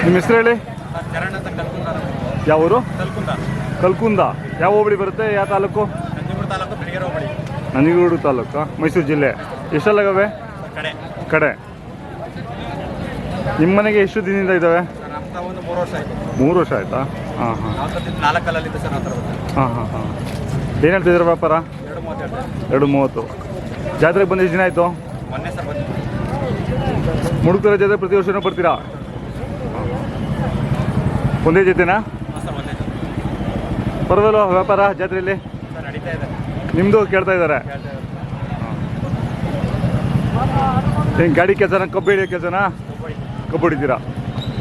ನಿಮ್ಮ ಹೆಸರು ಹೇಳಿ. ಚರಣ್ ಅಂತ ಕಲ್ಕುಂದ. ಯಾವ ಊರು? ಕಲ್ಕುಂದ. ಕಲ್ಕುಂದ ಯಾವ ಹೋಬಳಿ ಬರುತ್ತೆ? ಯಾವ ತಾಲೂಕು? ನಂಜನಗೂಡು ತಾಲೂಕು, ಬೆಳಗೆರೆ ಹೋಬಳಿ. ನಂಜನಗೂಡು ತಾಲೂಕು, ಮೈಸೂರು ಜಿಲ್ಲೆ. ಎಷ್ಟೆಲ್ಲಾಗವೆ? ಕಡೆ ಕಡೆ. ನಿಮ್ಮ ಮನೆಗೆ ಎಷ್ಟು ದಿನದಿಂದ ಇದ್ದಾವೆ? ಸರ್ ನಮ್ಮ ಒಂದು 3 ವರ್ಷ ಆಯಿತು. 3 ವರ್ಷ ಆಯಿತಾ? ಹಾಂ ಹಾಂ. ನಾವು ಸದ್ಯಕ್ಕೆ 4 ಕಲ್ಲಲ್ಲಿದ್ದೆ ಸರ್. ನಾವು ಹಾಂ ಹಾಂ ಹಾಂ. ಏನು ಹೇಳ್ತಿದ್ದೀರ ವ್ಯಾಪಾರ? 2:30. 2:30. ಜಾತ್ರೆಗೆ ಬಂದು ಎಷ್ಟು ದಿನ ಆಯಿತು? ಮೊನ್ನೆ ಸರ್ ಬಂದು. ಮುಡುಕ್ತರ ಜಾತ್ರೆ ಪ್ರತಿ ವರ್ಷನೂ ಬರ್ತೀರಾ? ಒಂದೇ ಜೊತೆನಾ? ಹಾಂ ಸರ್, ಒಂದೇ ಪರವಾಗಿಲ್ವ ವ್ಯಾಪಾರ ಜಾತ್ರೆಯಲ್ಲಿ? ಸರ್ ನಡೀತಾ ಇದೆ. ನಿಮ್ಮದು ಕೇಳ್ತಾ ಇದ್ದಾರೆ? ಕೇಳ್ತಾ ಇದೆ. ಹೆಂಗೆ ಗಾಡಿ ಕೆಲಸನ, ಕಬ್ಬು ಹಿಡಿಯೋ ಕೆಲಸನಾ? ಕಬ್ಬು ಹಿಡಿತೀರಾ?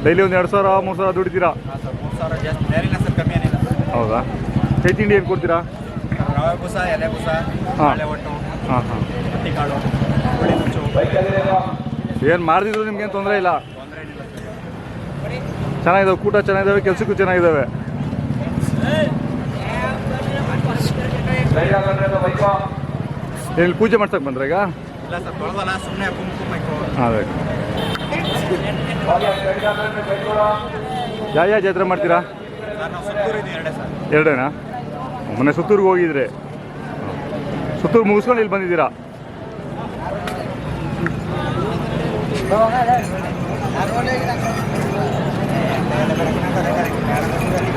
ಡೈಲಿ ಒಂದು 2,000 3,000 ದುಡಿತೀರಾ? ಹಾಂ ಸರ್, 3,000 ಜಾಸ್ತಿ ಬೇರೆಲ್ಲ ಸರ್, ಕಮ್ಮಿ ಏನಿಲ್ಲ. ಹೌದಾ? ಕೈ ತಿಂಡಿ ಏನು ಕೊಡ್ತೀರಾ? ರವೆ ಬೂಸ, ಎಲೆ ಬೂಸ, ಹಾಂ. ಬಾಳೆ ಒಟ್ಟು, ಹಾಂ ಹಾಂ. ಹತ್ತಿ ಕಾಳು, ಹುಳಿ ನುಚ್ಚು. ಏನು ಮಾಡಿದ್ರು ನಿಮ್ಗೇನು ತೊಂದರೆ ಇಲ್ಲ? ತೊಂದರೆ ಏನಿಲ್ಲ ಸರ್. ಚೆನ್ನಾಗಿದ್ದಾವೆ, ಕೂಟ ಚೆನ್ನಾಗಿದ್ದಾವೆ, ಕೆಲಸಕ್ಕೂ ಚೆನ್ನಾಗಿದ್ದಾವೆ. ಇಲ್ಲಿ ಪೂಜೆ ಮಾಡ್ಸಕ್ಕೆ ಬಂದ್ರೆ ಈಗ? ಇಲ್ಲ ಸರ್, ತೊಳೆದಲ್ಲ, ಸುಮ್ಮನೆ ಕುಂಕುಮ ಇಟ್ಟು. ಅದೇ. ಯಾವ ಜಾತ್ರೆ ಮಾಡ್ತೀರಾ? ಸರ್ ನಾವು ಸುತ್ತೂರು ಇದ್ದೀವಿ, 2 ಸರ್. 2 ಮೊನ್ನೆ ಸುತ್ತೂರಿಗೆ ಹೋಗಿದ್ರೆ? ಸುತ್ತೂರು ಮುಗಿಸ್ಕೊಂಡು ಇಲ್ಲಿ ಬಂದಿದ್ದೀರಾ?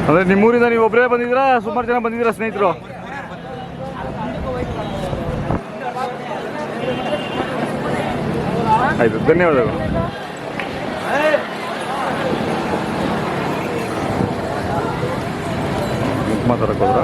ಅಂದರೆ ನಿಮ್ಮೂರಿಂದ ನೀವು ಒಬ್ಬರೇ ಬಂದಿದ್ದೀರಾ? ಸುಮಾರು ಜನ ಬಂದಿದ್ದೀರಾ ಸ್ನೇಹಿತರು? ಆಯಿತು, ಧನ್ಯವಾದಗಳು. ಮಾತಾಡಕ್ಕೆ ಹೋದ್ರ?